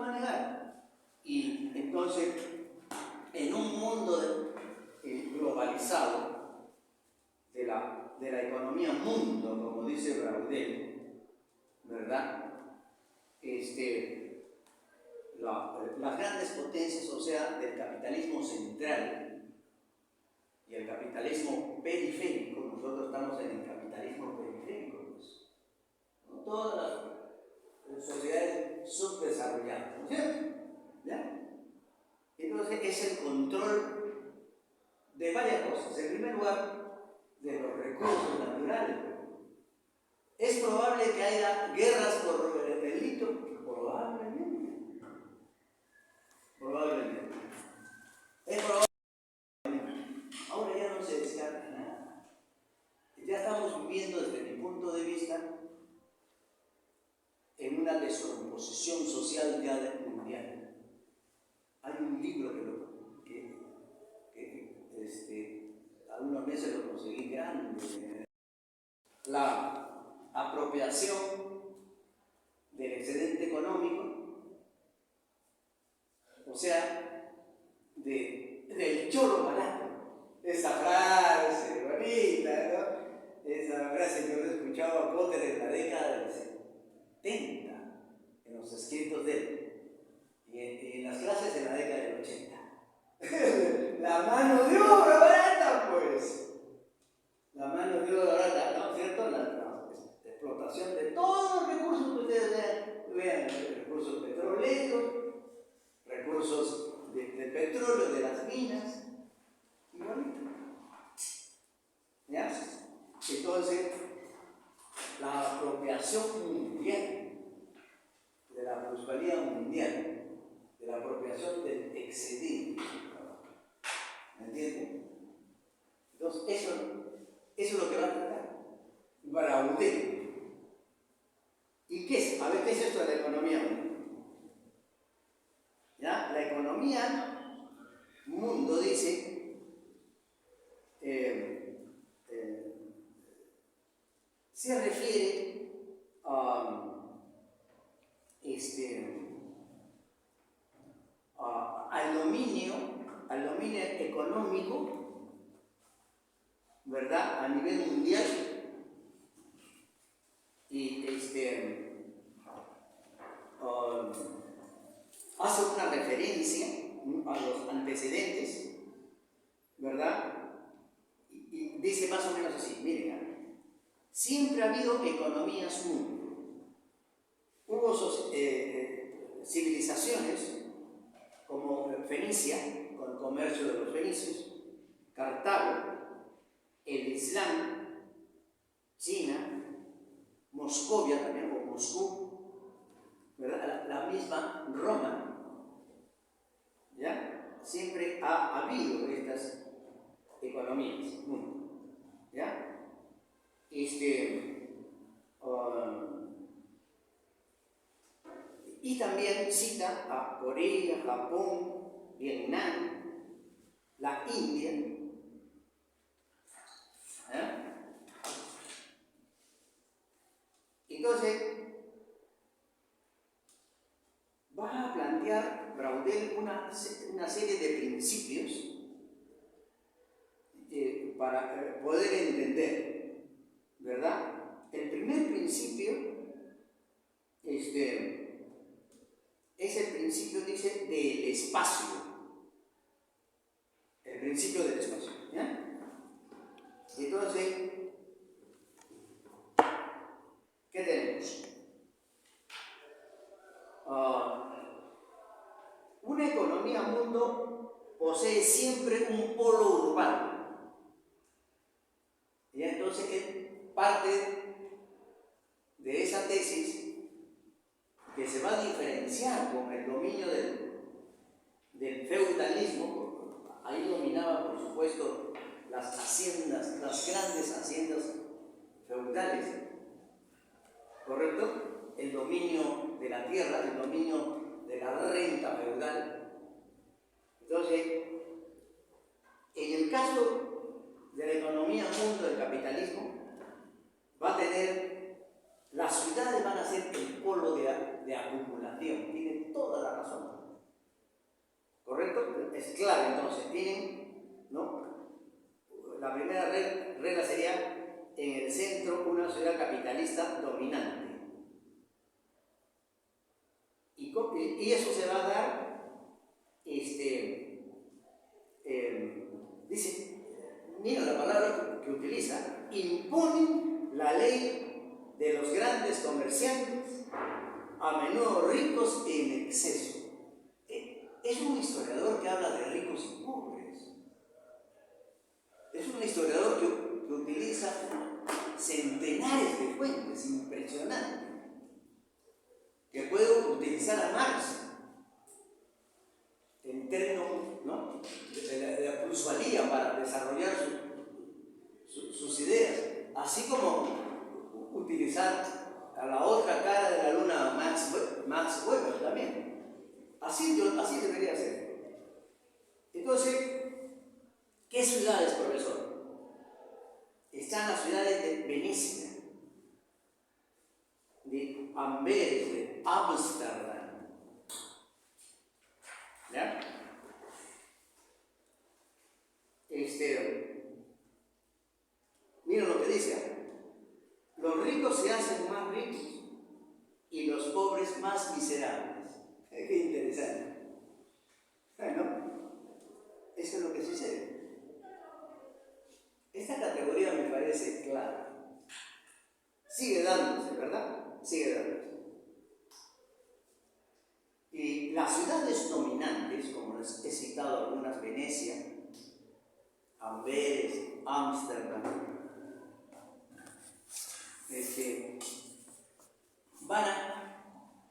va a negar. Y entonces, en un mundo globalizado, de la economía mundo, como dice Braudel, ¿verdad? Las grandes potencias, o sea, del capitalismo central y el capitalismo periférico, nosotros estamos en el capitalismo periférico, pues, ¿no? Todas las sociedades subdesarrolladas, ¿no es cierto? ¿Ya? Entonces es el control de varias cosas. En primer lugar, de los recursos naturales. ¿Es probable que haya guerras por delito? Probablemente. Probablemente. Es probable. Ahora ya no se descarta nada. Ya estamos viviendo, desde mi punto de vista, en una descomposición social ya mundial. Hay un libro que algunos meses lo conseguí grande. La apropiación del excedente económico, o sea, del choro barato. Esa frase bonita, ¿no? Esa frase que yo escuchaba a Potter en la década del 70, en los escritos de él, y en las clases en la década del 80. La mano de obra barata, pues. La mano de obra barata, ¿no es cierto? La explotación de todos los recursos que ustedes vean, recursos petroleros, recursos de petróleo, de las minas, igualito. ¿Ya? Entonces, la apropiación mundial de la plusvalía mundial, de la apropiación del excedente, ¿me entienden? Entonces, eso es lo que va a tratar Braudel. ¿Y qué es? A ver, ¿qué es esto de la economía mundo? ¿Ya? La economía mundo dice se refiere al dominio económico, ¿verdad? A nivel mundial, y hace una referencia a los antecedentes, ¿verdad? Y dice más o menos así, miren, siempre ha habido economías mundo. Hubo civilizaciones como Fenicia, con el comercio de los fenicios, Cartago, el Islam, China, Moscovia también, o Moscú, ¿verdad? La misma Roma, ¿ya? Siempre ha habido estas economías, ¿ya? Y también cita a Corea, Japón, Vietnam, la India, ¿eh? Entonces, va a plantear Braudel una serie de principios para poder entender, ¿verdad? El primer principio es el principio, dice, del espacio. El principio del espacio, ¿ya? Entonces, ¿qué tenemos? Una economía mundo posee siempre un polo urbano. Y entonces él parte de esa tesis que se va a diferenciar con el dominio del feudalismo. Ahí dominaba, por supuesto, las haciendas, las grandes haciendas feudales, ¿correcto? El dominio de la tierra, el dominio de la renta feudal. Entonces, en el caso de la economía mundo del capitalismo, va a tener, las ciudades van a ser el polo de acumulación. Tiene toda la razón. es clave entonces. Tienen, ¿no? La primera regla sería en el centro una ciudad capitalista dominante. Y eso se va a dar, dice, mira la palabra que utiliza, imponen la ley de los grandes comerciantes, a menudo ricos en exceso. Es un historiador que habla de ricos y pobres. Es un historiador que utiliza centenares de fuentes, impresionante, que puede utilizar a Marx en términos, ¿no?, de la plusvalía para desarrollar sus ideas, así como utilizar a la otra cara de la luna Max Weber también. Así debería ser. Entonces, ¿qué ciudades, profesor? Están las ciudades de Venecia, de Amberes, de Ámsterdam. ¿Ya? Miren lo que dice. Los ricos se hacen más ricos y los pobres más miserables. Qué interesante. ¿No? Eso es lo que sucede. Esta categoría me parece clara. Sigue dándose, ¿verdad? Sigue dándose. Y las ciudades dominantes, como les he citado algunas, Venecia, Amberes, Ámsterdam,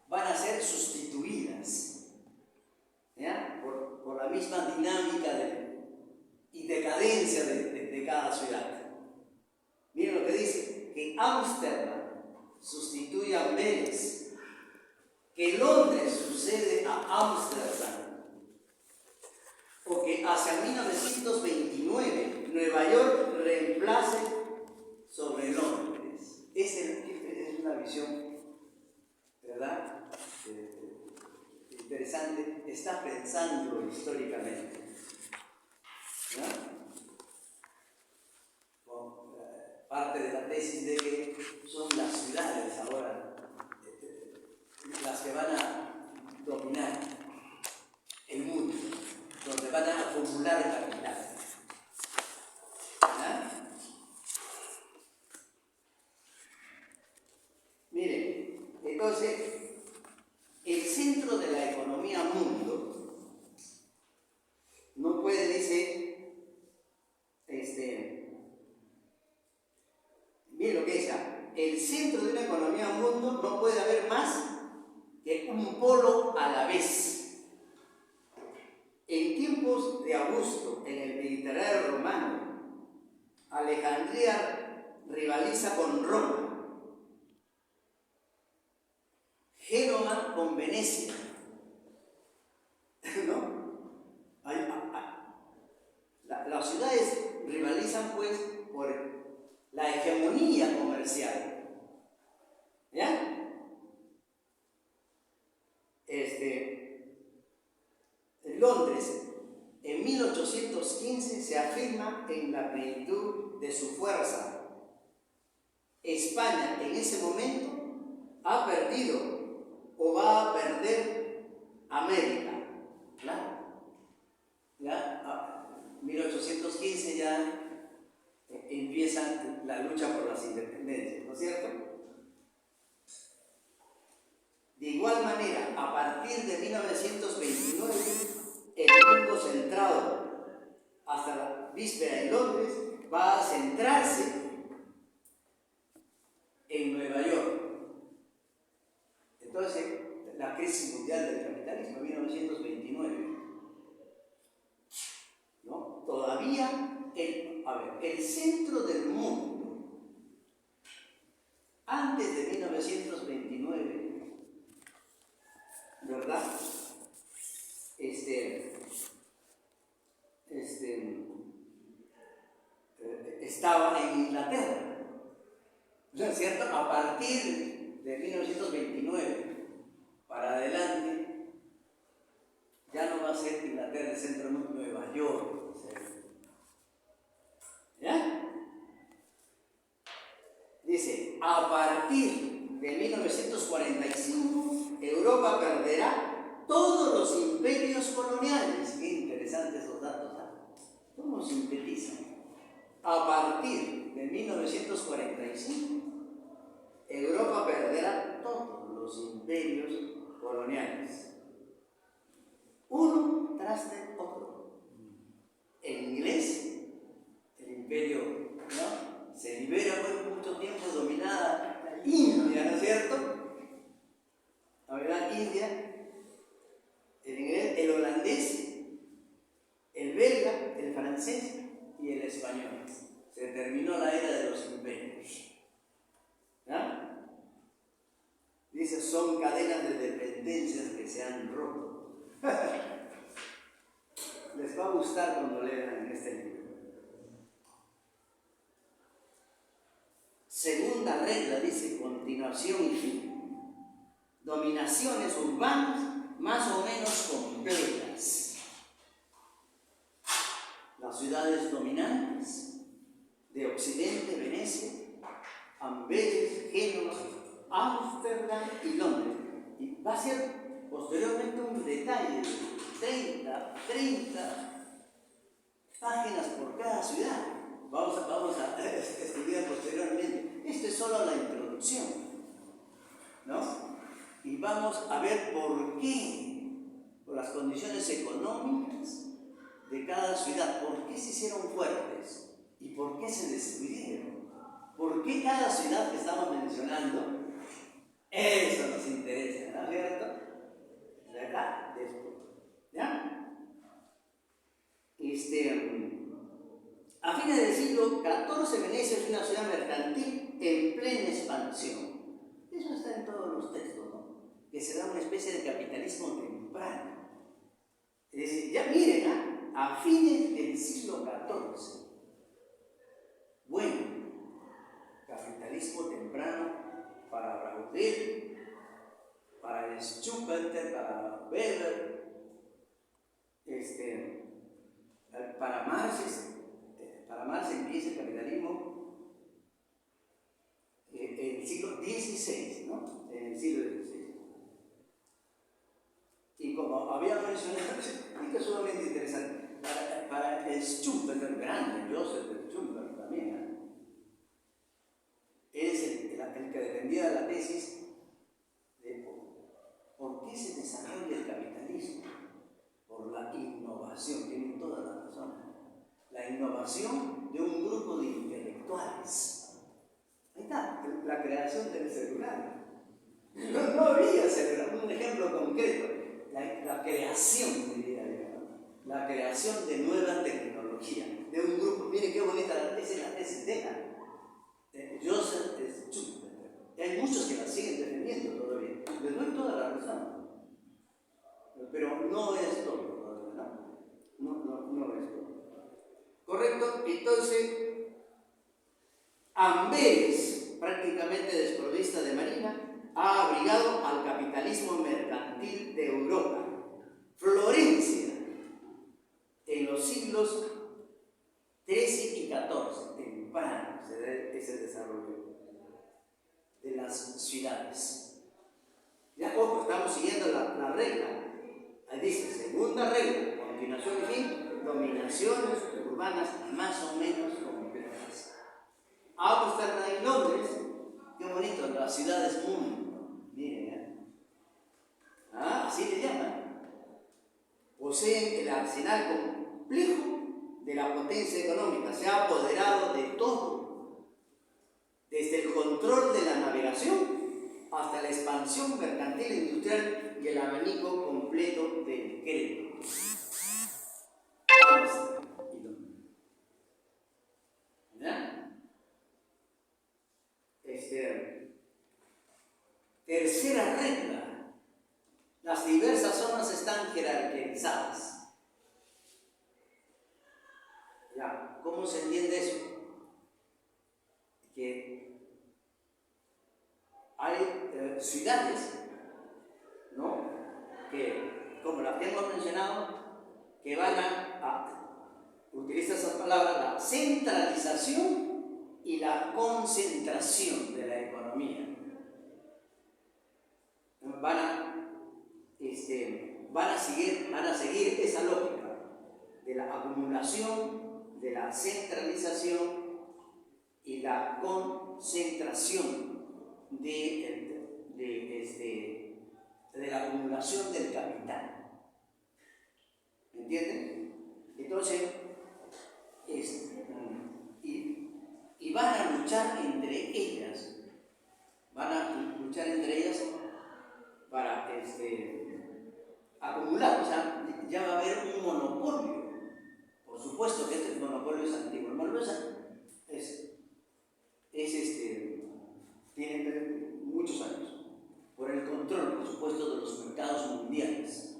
van a ser sustituidas, ¿ya?, por la misma dinámica y decadencia de cada ciudad. Miren lo que dice, que Ámsterdam sustituye a Amberes, que Londres sucede a Ámsterdam, o que hacia 1929 Nueva York reemplace sobre Londres. Es una visión, ¿verdad?, interesante. Está pensando históricamente, ¿no? Parte de la tesis de que son las ciudades ahora las que van a dominar el mundo, donde van a acumular capital. Miren, entonces, el centro de la economía mundo no puede, dice, miren lo que dice, el centro de una economía mundo no puede haber más que un polo a la vez. En tiempos de Augusto, en el Mediterráneo romano, Alejandría rivaliza con Roma, Génova con Venecia, ¿no? Las ciudades rivalizan, pues, por la hegemonía comercial, ¿ya? Londres, en 1815, se afirma en la plenitud de su fuerza. España, en ese momento, ha perdido o va a perder América. ¿Claro? ¿Ya? 1815 ya empieza la lucha por las independencias, ¿no es cierto? De igual manera, a partir de 1929, el mundo centrado hasta la víspera en Londres va a centrarse en Nueva York. Entonces, la crisis mundial del capitalismo, 1929, ¿no? Todavía, el centro del mundo, antes de 1929, ¿verdad?, estaba en Inglaterra, ¿no es cierto? A partir de 1929 para adelante ya no va a ser Inglaterra el centro de Nueva York. ¿Ya? Dice, a partir de 1945, Europa perderá todos los imperios coloniales. Qué interesantes esos datos, ¿eh? ¿Cómo sintetizan? A partir de 1945, Europa perderá todos los imperios coloniales, uno tras de otro. El inglés, el imperio, ¿no?, se libera por mucho tiempo dominada la India, ¿no es cierto? La verdad, India, el inglés, el holandés, el belga, el francés y el español. Se terminó la era de los imperios. ¿Ya? Dice, son cadenas de dependencias que se han roto. Les va a gustar cuando lean este libro. Segunda regla, dice, continuación y fin. Dominaciones urbanas más o menos completas. Las ciudades dominantes de Occidente, Venecia, Amberes, Génova, Ámsterdam y Londres. Y va a ser posteriormente un detalle de 30 páginas por cada ciudad. Vamos a estudiar posteriormente. Esto es solo la introducción, ¿no? Y vamos a ver por qué, por las condiciones económicas de cada ciudad, por qué se hicieron fuertes y por qué se destruyeron. ¿Por qué cada ciudad que estamos mencionando? Eso nos interesa, ¿no es cierto? De acá, después. ¿Ya? A fines del siglo XIV, Venecia es una ciudad mercantil en plena expansión. Eso está en todos los textos, ¿no? Que se da una especie de capitalismo temprano. Es decir, ya miren, ¿eh?, a fines del siglo XIV. Bueno, capitalismo temprano para Braudel, para Schumpeter, para Weber, para Marx empieza el capitalismo en el siglo XVI, ¿no? En el siglo XVI. Y como había mencionado, esto es sumamente interesante, para el Schumpeter grande, Joseph Schumpeter también, ¿eh?, es el que defendía la tesis de por qué se desarrolla el capitalismo. Por la innovación, tienen toda la razón. La innovación de un grupo de intelectuales. Ahí está, la creación del celular. No había celular, un ejemplo concreto. La creación, diría yo, ¿no?, la creación de nueva tecnología, de un grupo. Miren qué bonita la tesis de Joseph Schumpeter. Hay muchos que la siguen defendiendo todavía. Les doy toda la razón. Pero no es todo, ¿no? No es todo. ¿Correcto? Entonces, Amberes, prácticamente desprovista de marina, ha abrigado al capitalismo mercantil de Europa. Florencia, en los siglos XIII y XIV, temprano se da ese desarrollo de las ciudades. Ya, ojo, estamos siguiendo la regla. Ahí dice, segunda regla, continuación y fin, dominaciones urbanas más o menos complejas. Ámsterdam y Londres, qué bonito, las ciudades mundo, miren, ¿eh? Así le llaman. Poseen el arsenal complejo de la potencia económica, se ha apoderado de todo, desde el control de la navegación hasta la expansión mercantil e industrial y el abanico completo del crédito. ¿Ya? Tercera regla. Las diversas zonas están jerarquizadas. ¿Ya? ¿Cómo se entiende eso? Que hay ciudades, ¿no?, que, como las que hemos mencionado, que van utiliza esas palabras, la centralización y la concentración de la economía. Van a seguir esa lógica de la acumulación, de la centralización y la concentración de la acumulación del capital. ¿Me entienden? Entonces, y van a luchar entre ellas. Van a luchar entre ellas para acumular. O sea, ya va a haber un monopolio. Por supuesto que este monopolio es antiguo. El monopolio tiene muchos años. Por el control, por supuesto, de los mercados mundiales.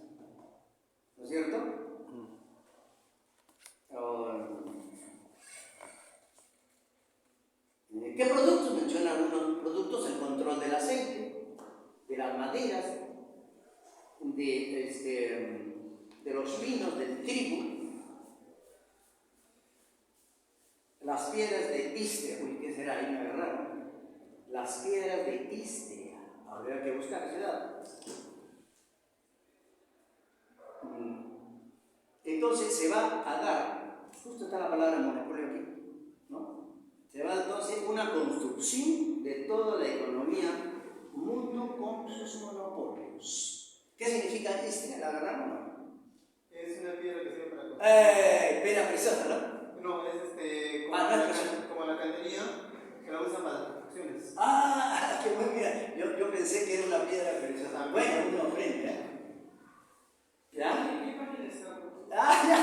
¿No es cierto? ¿Qué productos? Menciona algunos productos: el control del aceite, de las maderas, de los vinos, del trigo, las piedras de Istria. Uy, ¿qué será? Ahí me agarraron. Las piedras de Istria. Habría que buscar ese dato. Entonces se va a dar, justo está la palabra monopolio aquí, ¿no? Se va entonces una construcción de toda la economía mundo con sus monopolios. ¿Qué significa Istria? ¿La agarraron o no? Es una piedra que sirve para construir. Piedra preciosa, ¿no? No, es como la cantería, que la usan para las construcciones. Ah, qué bueno, mira, yo pensé que era una piedra preciosa. Bueno, una ofrenda. ¿Ya? ¿En qué página está? Ya.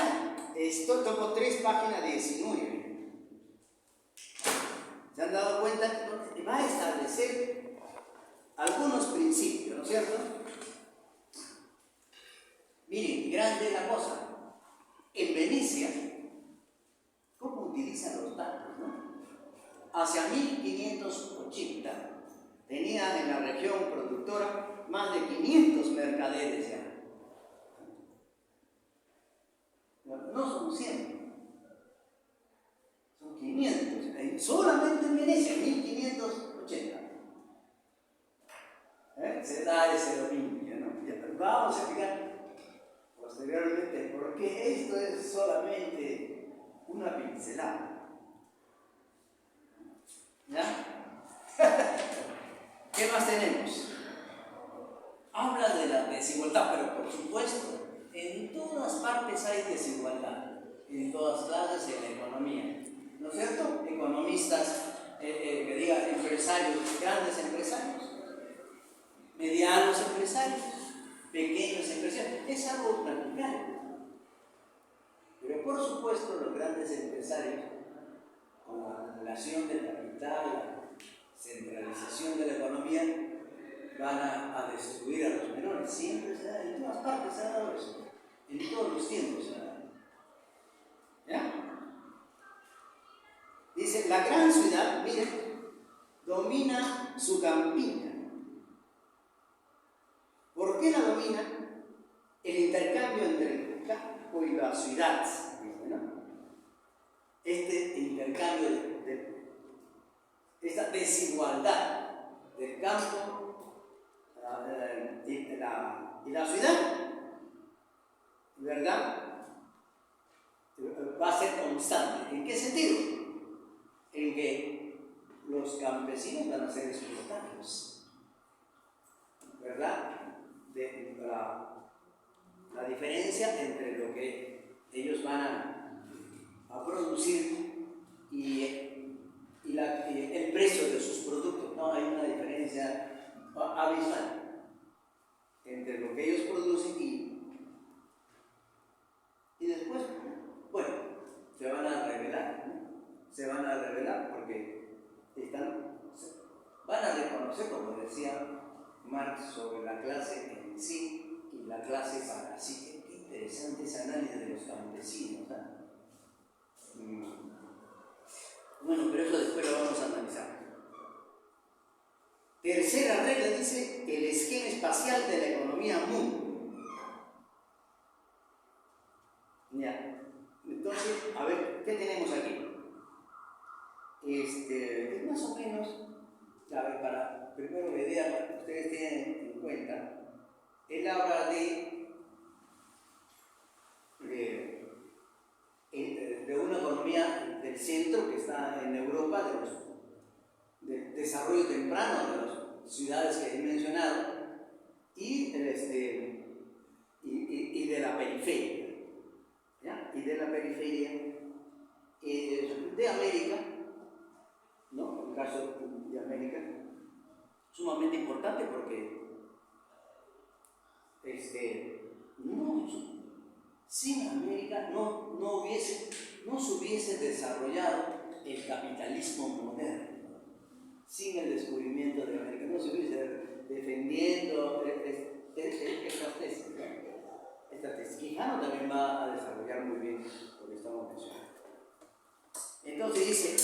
Esto tocó 3 páginas 19. ¿Se han dado cuenta? Va a establecer algunos principios, ¿no es cierto? Miren, grande la cosa. En Venecia, ¿cómo utilizan los datos, no? Hacia 1580 tenía en la región productora más de 500 mercaderes ya. No son 100, son 500. Solamente en Venecia, 1580. Se da ese dominio, ¿no? Vamos a explicar posteriormente porque esto es solamente una pincelada. ¿Ya? ¿Qué más tenemos? Habla de la desigualdad, pero por supuesto, en todas partes hay desigualdad, en todas clases de la economía, ¿no es cierto? Economistas, que diga empresarios, grandes empresarios, medianos empresarios, pequeños empresarios, es algo natural. Pero por supuesto los grandes empresarios, con la acumulación del capital, la centralización de la economía, van a destruir a los menores. Siempre se da, en todas partes se ha dado eso, en todos los tiempos se ha dado. ¿Ya? Dice, la gran ciudad, miren, domina su campiña. ¿Por qué la domina? El intercambio entre el campo y la ciudad, ¿no? Este intercambio esta desigualdad del campo y la ciudad, ¿verdad? Va a ser constante. ¿En qué sentido? En que los campesinos van a ser explotados, ¿verdad? La diferencia entre lo que ellos van a producir y el precio de sus productos. No, hay una diferencia abismal entre lo que ellos producen y después, bueno, se van a revelar, ¿no? Se van a revelar porque van a reconocer, como decía Marx, sobre la clase en sí y la clase parásita. Qué interesante ese análisis de los campesinos, ¿eh? Bueno, pero eso después lo vamos a analizar. Tercera regla dice el esquema espacial de la economía mundo. Entonces, a ver, ¿qué tenemos aquí? Es más o menos, a ver, para primero la idea que ustedes tienen en cuenta, él habla de una economía del centro que está en Europa, del desarrollo temprano de las ciudades que he mencionado, y de la periferia, ¿ya? Y de la periferia de América, ¿no? El caso de América, sumamente importante porque sin América no se hubiese desarrollado el capitalismo moderno. Sin el descubrimiento de América no se hubiese defendiendo estas tesis. Esta tesis. Quijano también va a desarrollar muy bien lo que estamos mencionando. Entonces dice,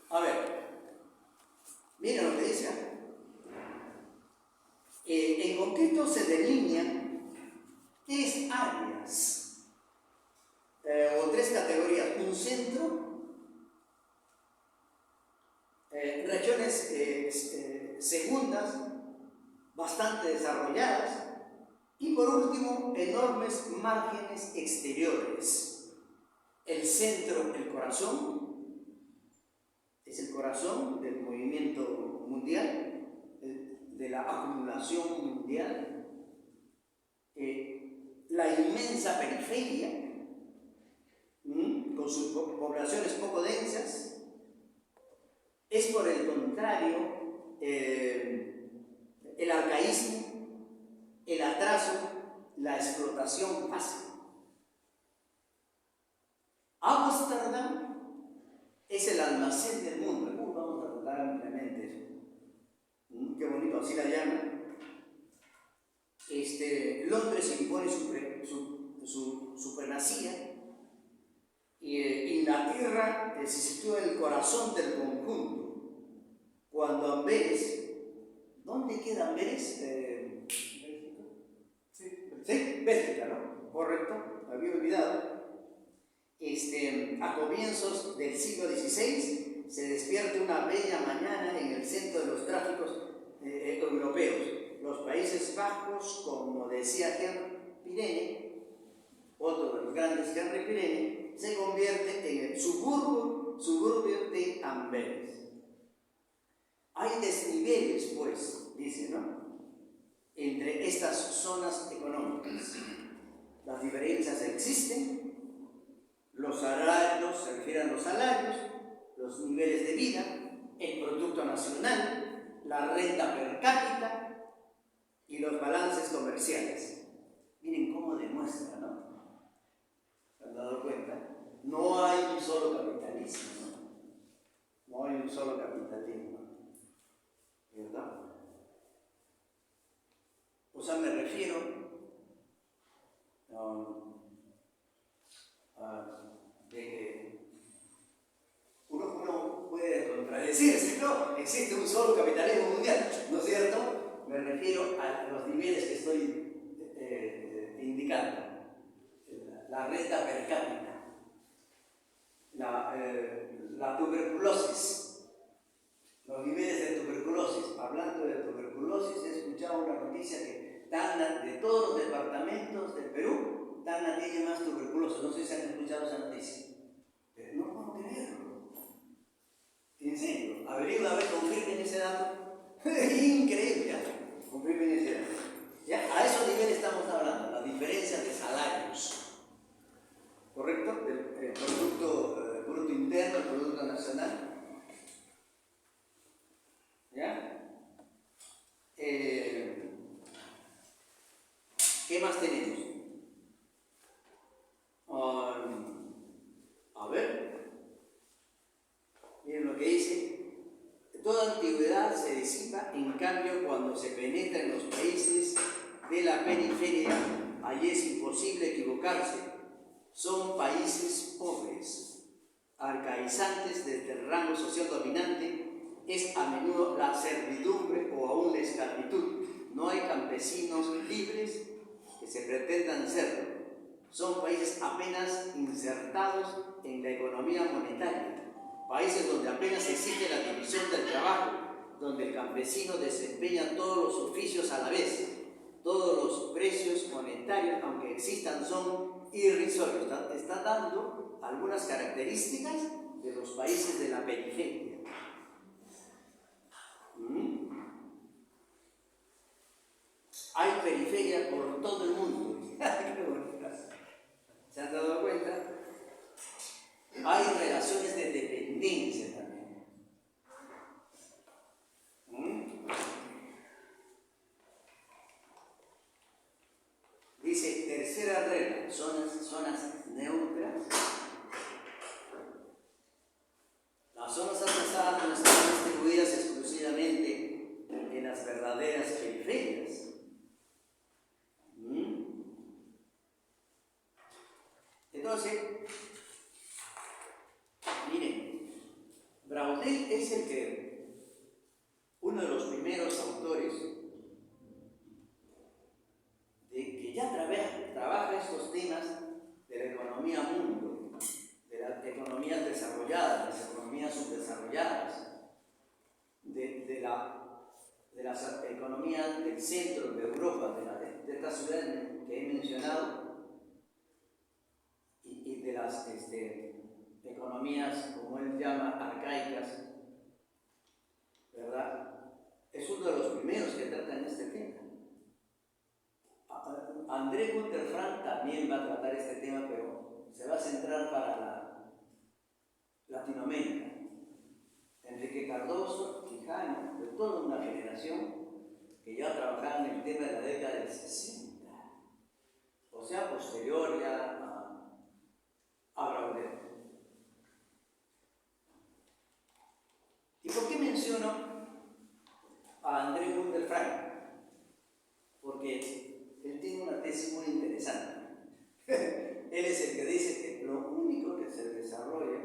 a ver, miren lo que dice. En concreto se delinean tres áreas o tres categorías: un centro, regiones segundas bastante desarrolladas, y por último enormes márgenes exteriores. El centro, el corazón, es el corazón del movimiento mundial, de la acumulación mundial. La inmensa periferia, con sus poblaciones poco densas, es por el contrario el arcaísmo, el atraso, la explotación fácil. Ámsterdam es el almacén del mundo. Vamos a tratar ampliamente eso. Qué bonito, así la llaman. Londres impone su supremacía, y Inglaterra se sitúa en el corazón del conjunto. Cuando Amberes, ¿dónde queda Amberes? Sí, Bélgica, ¿no? Correcto, me había olvidado. A comienzos del siglo XVI se despierta una bella mañana en el centro de los tráficos europeos. Los Países Bajos, como decía Henry Pirenne, otro de los grandes Henry Pirenne, se convierte en el suburbio de Amberes. Hay desniveles, pues, dice, ¿no?, entre estas zonas económicas. Las diferencias existen. Los salarios, se refieren a los salarios, los niveles de vida, el producto nacional, la renta per cápita y los balances comerciales. Miren cómo demuestra, ¿no? ¿Se han dado cuenta? No hay un solo capitalismo, ¿no? No hay un solo capitalismo, ¿verdad? O sea, me refiero de que uno puede contradecirse, ¿no? Existe un solo capitalismo mundial, ¿no es cierto? Me refiero a los niveles que estoy indicando. La renta per cápita, la tuberculosis, los niveles de tuberculosis. Hablando de tuberculosis, he escuchado una noticia que Tacna, de todos los departamentos del Perú, Tacna tiene más tuberculosis. No sé si han escuchado esa noticia, pero no puedo creerlo. En serio, averigüen, a ver, confirmen ese dato. Increíble, ¿ya? Confirmen ese dato. ¿Ya? A esos niveles estamos hablando, la diferencia de salarios, ¿correcto? El producto bruto interno, el producto nacional. ¿Ya? ¿Qué más tenemos? A ver, miren lo que dice: toda antigüedad se disipa, en cambio, cuando se penetra en los países de la periferia, allí es imposible equivocarse. Son países pobres, arcaizantes desde el rango social dominante. Es a menudo la servidumbre o aún la esclavitud. No hay campesinos libres que se pretendan serlo. son países apenas insertados en la economía monetaria, países donde apenas existe la división del trabajo, donde el campesino desempeña todos los oficios a la vez, todos los precios monetarios, aunque existan, son irrisorios. Está dando algunas características de los países de la periferia. Hay periferia por todo el mundo. ¿Se han dado cuenta? Hay relaciones de dependencia también. Dice, tercera regla, zonas neutras. Las zonas atrasadas no están distribuidas exclusivamente en las verdaderas periferias. Entonces, miren, Braudel es uno de los primeros autores que ya trabaja estos temas de la economía mundo, de las economías desarrolladas, de las economías subdesarrolladas, de las economías del centro de Europa, de estas ciudades que he mencionado, y de las economías, como él llama, arcaicas, ¿verdad? Es uno de los primeros que tratan este tema. André Günther Frank también va a tratar este tema, pero se va a centrar para la Latinoamérica. Enrique Cardoso, Quijano, de toda una generación que ya trabajaban en el tema de la década del 60, o sea, posterior ya a Braudel. ¿Y por qué menciono a André Günther Frank? Porque él tiene una tesis muy interesante. Él es el que dice que lo único que se desarrolla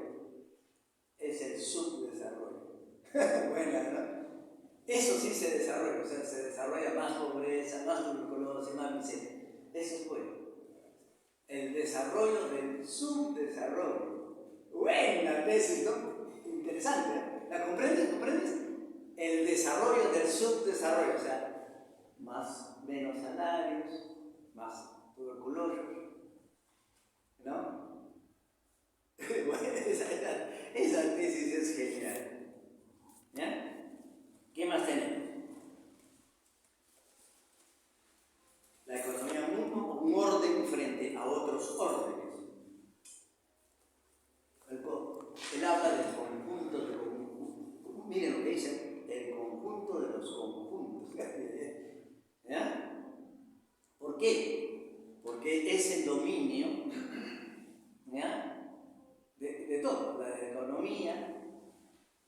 es el subdesarrollo. Bueno, ¿no? Eso sí se desarrolla, o sea, se desarrolla más pobreza, más tuberculosis, más miseria. Eso es bueno. El desarrollo del subdesarrollo. Buena tesis, ¿no? Interesante, ¿eh? ¿La comprendes? ¿Comprendes? El desarrollo del subdesarrollo, o sea, menos salarios, más tuberculosis, ¿no? Bueno, esa tesis es genial. ¿Ya? ¿Qué más tenemos? La economía mundo como un orden frente a otros órdenes. Él habla del conjunto de conjuntos. Miren lo que dice, el conjunto de los conjuntos. ¿Ya? ¿Por qué? Porque es el dominio, ¿ya? de todo, de la economía,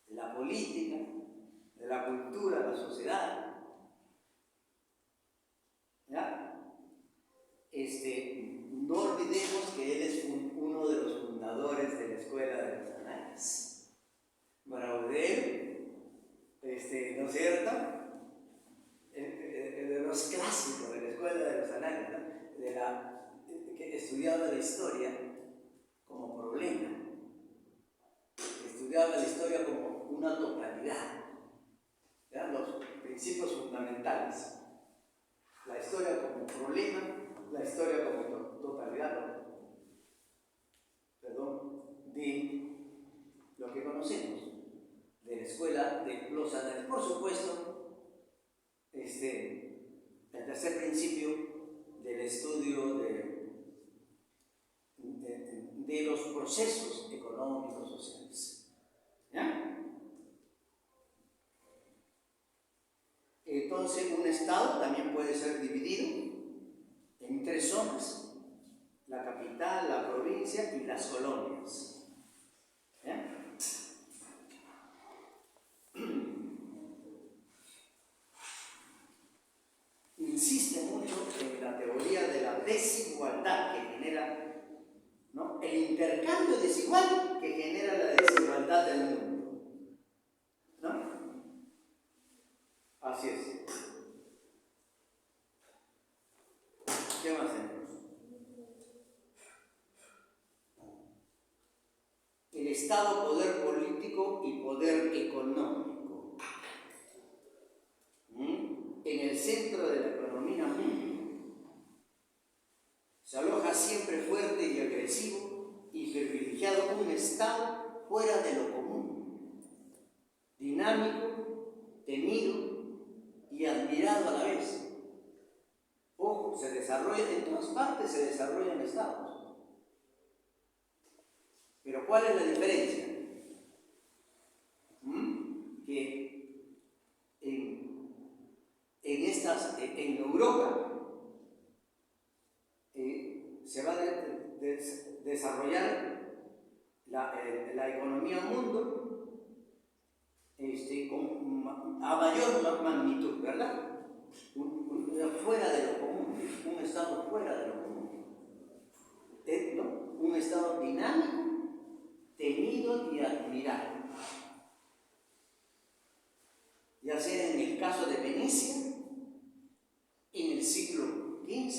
de la política, de la cultura, de la sociedad. ¿Ya? No olvidemos que él es uno de los fundadores de la Escuela de los Anales. Braudel, ¿no es cierto? De los clásicos de la Escuela de los Anales, ¿no? Que estudiaba la historia como problema, estudiaba la historia como una totalidad, ¿ya? Los principios fundamentales. La historia como problema, la historia como totalidad, de lo que conocemos, de la escuela de los anales. Por supuesto, el tercer principio del estudio de los procesos económicos sociales. ¿Ya? Entonces, un estado también puede ser dividido en tres zonas: la capital, la provincia y las colonias. ¿Ya? Insiste mucho en la teoría de la desigualdad que genera, ¿no? El intercambio desigual que genera la desigualdad del mundo, ¿no? Así es. ¿Qué más tenemos? Estado, poder político y poder económico. En el centro de la economía mundial se aloja siempre fuerte y agresivo y privilegiado un Estado fuera de lo común, dinámico, temido y admirado a la vez. Ojo, se desarrolla, en todas partes se desarrollan estados. Pero ¿cuál es la diferencia? Que en Europa se va a desarrollar la economía mundo a mayor magnitud, ¿verdad? Fuera de lo común, un estado fuera de lo común, ¿no? Un estado dinámico, temido y admirado. Ya sea en el caso de Venecia, en el siglo XV.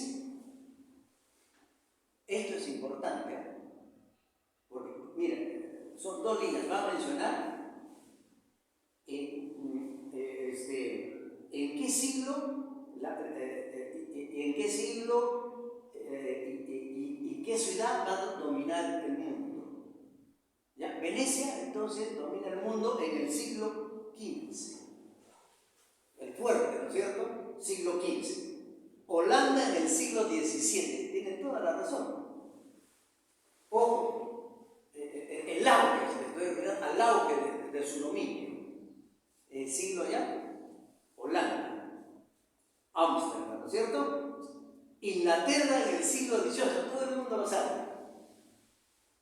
Esto es importante, porque, miren, son dos líneas. Va a mencionar en qué siglo, y qué ciudad va a dominar el mundo. ¿Ya? Venecia, entonces, domina el mundo en el siglo XV. El fuerte, ¿no es cierto? Siglo XV. Holanda en el siglo XVII. Tiene toda la razón. Ojo, el auge, estoy refiriendo al auge de su dominio. El siglo ya, Holanda, Ámsterdam, ¿no es cierto? Inglaterra en el siglo XVIII, todo el mundo lo sabe.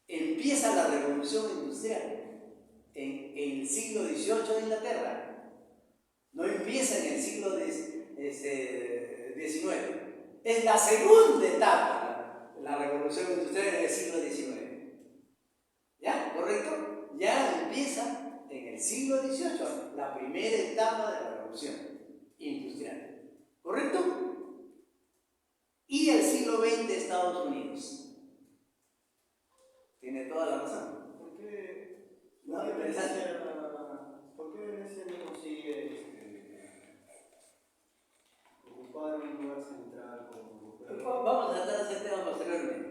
Empieza la revolución industrial en el siglo XVIII de Inglaterra. No empieza en el siglo XIX. Es la segunda etapa, la revolución industrial en el siglo XIX. ¿Ya? ¿Correcto? Ya empieza en el siglo XVIII, la primera etapa de la revolución industrial. ¿Correcto? Y el siglo XX Estados Unidos. Tiene toda la razón. ¿Por qué? No, ¿Por qué Venecia no consigue ocupar un lugar central como vamos a tratar ese tema posteriormente.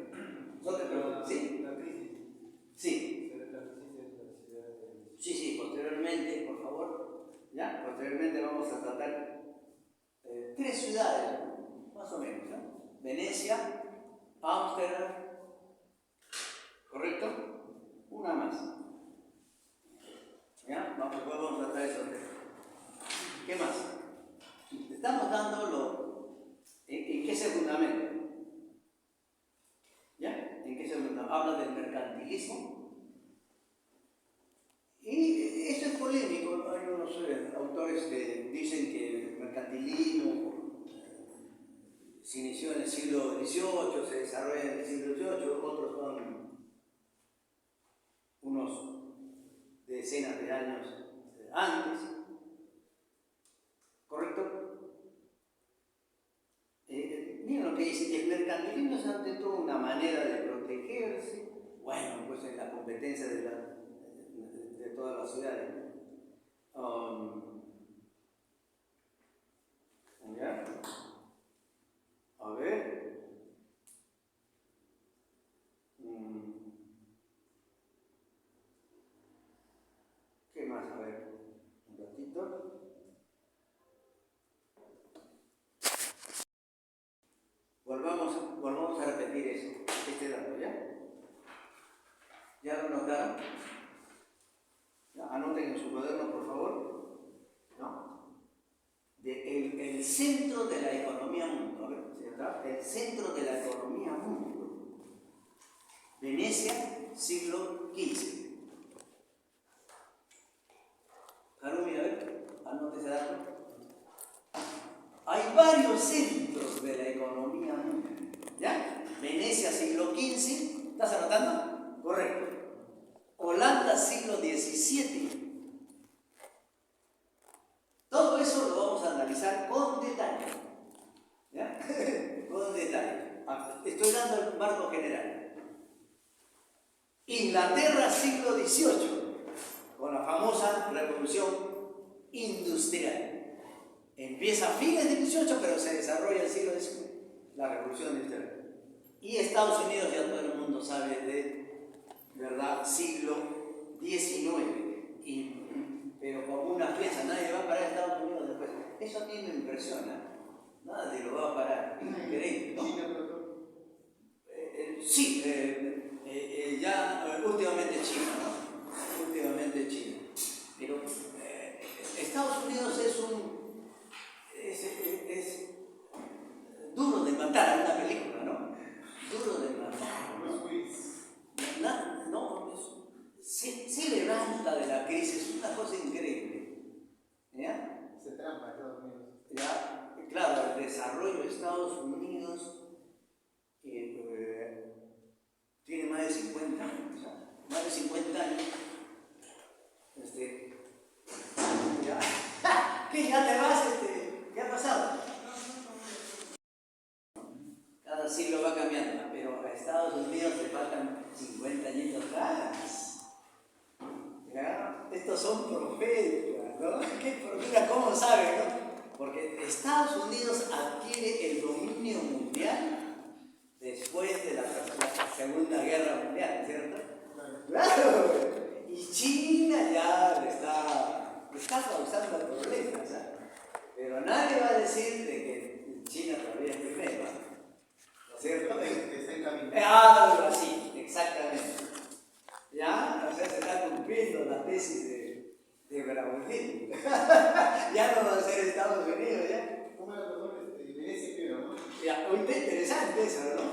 No te preocupes, ¿sí? La crisis. Sí. La crisis de la ciudad de... Sí, posteriormente, por favor. ¿Ya? Posteriormente vamos a tratar 3 ciudades, más o menos, ¿no? Venecia, Ámsterdam, ¿correcto? Una más. ¿Ya? Vamos a tratar eso. ¿Qué más? Estamos dándolo. ¿En qué se fundamenta? ¿Ya? ¿En qué se fundamenta? Habla del mercantilismo. Y esto es polémico. Hay unos autores que dicen que el mercantilismo se inició en el siglo XVIII, se desarrolla en el siglo XVIII, otros son unos decenas de años antes. ¿Correcto? Miren lo que dice, el mercantilismo es ante todo una manera de protegerse, bueno, pues en la competencia de todas las ciudades. ¿Ya? A ver. ¿Qué más? A ver, un ratito. Volvamos a repetir eso, este dato, ¿ya? ¿Ya lo notaron? ¿Ya? Anoten en su cuaderno, por favor. ¿No? El centro de la economía mundo. A ver, ¿verdad? El centro de la economía mundo. Venecia, siglo XV. Harumi, a ver, anote ese dato. Hay varios centros de la economía mundial. ¿Ya? Venecia, siglo XV. ¿Estás anotando? Correcto. Holanda, siglo XVII. Todo eso lo vamos a analizar con detalle. ¿Ya? Con detalle. Estoy dando el marco general. Inglaterra, siglo XVIII, con la famosa revolución industrial. Empieza a fines del XVIII, pero se desarrolla el siglo XIX, la revolución industrial. Y Estados Unidos, ya todo el mundo sabe de, ¿verdad?, siglo XIX. Pero como una flecha, nadie va a parar a Estados Unidos después. Eso a mí me impresiona. Nadie lo va a parar. Increíble, ¿no? Sí, ya últimamente China, ¿no? Últimamente China. Pero Estados Unidos es duro de matar, una película, ¿no? Duro de matar. Se levanta de la crisis, es una cosa increíble. ¿Ya? Se trampa Estados Unidos. Ya, claro, el desarrollo de Estados Unidos tiene más de 50 años, ¿sabes? Más de 50 años. Ya. ¿Qué? ¿Ya te vas? ¿Qué ha pasado? Cada siglo va cambiando, pero a Estados Unidos le faltan 50 añitos más. ¿Ya? Estos son profetas, ¿no? ¿Qué profeta? ¿Cómo saben, no? Porque Estados Unidos adquiere el dominio mundial después de la Segunda Guerra Mundial, ¿cierto? ¡Claro! Y China ya le está causando problemas, ¿sabes? Pero nadie va a decir de que China todavía es primero, ¿no es cierto? Que está en camino. Algo así, exactamente. ¿Ya? O sea, se está cumpliendo la tesis de Brasil. Ya no va a ser Estados Unidos, ¿ya? ¿Cómo era, perdón? Venecia primero, ¿no? Ya, ahorita interesante eso, ¿no?